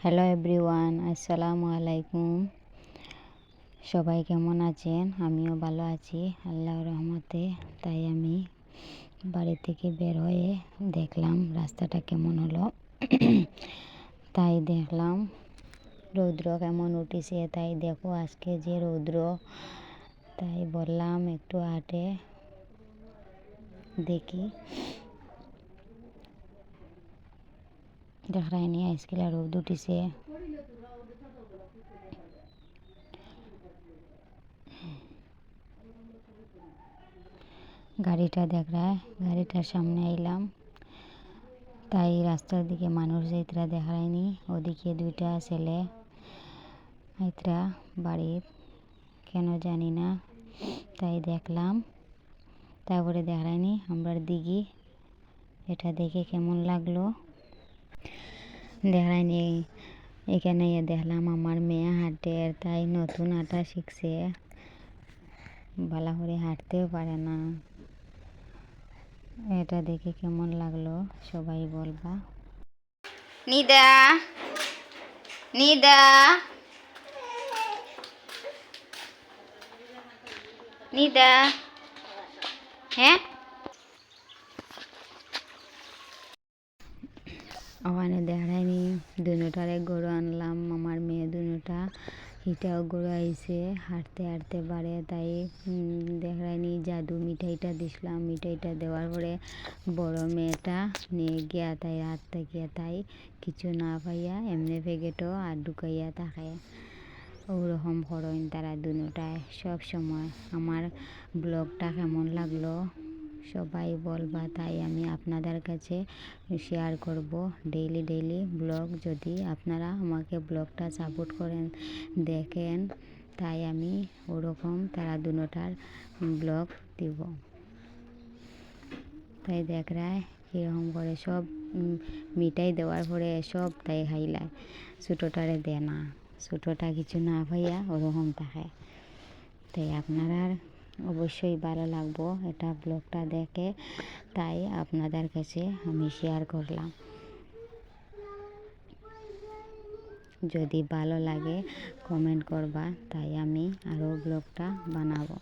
Hello everyone, আসসালামু আলাইকুম। সবাই কেমন আছেন? আমিও ভালো আছি আল্লাহর রহমতে। তাই আমি বাড়ি থেকে বের হয়ে দেখলাম রাস্তাটা কেমন হলো। তাই দেখলাম রৌদ্র কেমন উঠেছে। তাই দেখো আজকে যে রৌদ্র, তাই বললাম একটু হাঁটে দেখি। দেখায়নি আজকে রৌদ উঠেছে। গাড়িটা দেখায়, গাড়িটার সামনে এলাম। তাই রাস্তার দিকে মানুষ যাইতরা দেখায়নি। ওদিকে দুইটা ছেলে আইতরা বাড়ির, কেন জানি না। তাই দেখলাম, তারপরে দেখায়নি আমরা দিঘি। এটা দেখে কেমন লাগলো দেখায়নি। এখানে দেখলাম আমার মেয়ে হাঁটে, তাই নতুন হাঁটা শিখছে, ভালো করে হাঁটতেও পারে না। এটা দেখে কেমন লাগলো সবাই বলবা। নিদা নিদা নিদা, হ্যাঁ ওখানে দেখায়নি। দুটারে গরু আনলাম, আমার মেয়ে দুটা এটাও গরু আইছে, হাঁটতে হাঁটতে পারে। তাই দেখায়নি জাদু মিঠাইটা দিছিলাম। মিঠাইটা দেওয়ার পরে বড় মেয়েটা নিয়ে গিয়া তাই হাত থাকিয়া তাই কিছু না পাইয়া এমনি প্যাকেটও আর ঢুকাইয়া থাকে। ওরকম করেন তারা দুটায় সব সময়। আমার ব্লগটা কেমন লাগলো সবাই বলবা। তাই আমি আপনাদের কাছে শেয়ার করব ডেইলি ব্লগ। যদি আপনারা আমাকে ব্লগটা সাপোর্ট করেন, দেখেন, তাই আমি ওরকম তারা দুটার ব্লগ দিব। তাই দেখায় কীরকম করে সব মিঠাই দেওয়ার পরে সব তাই খাইলায়, ছোটোটারে দেয় না। ছোটোটা কিছু না পাইয়া ওরকম থাকে। তাই আপনারা অবশ্যই ভালো লাগবো এটা ব্লগটা দেখে, তাই আপনাদের কাছে আমি শেয়ার করলাম। যদি ভালো লাগে কমেন্ট করবা, তাই আমি আরও ব্লগটা বানাবো।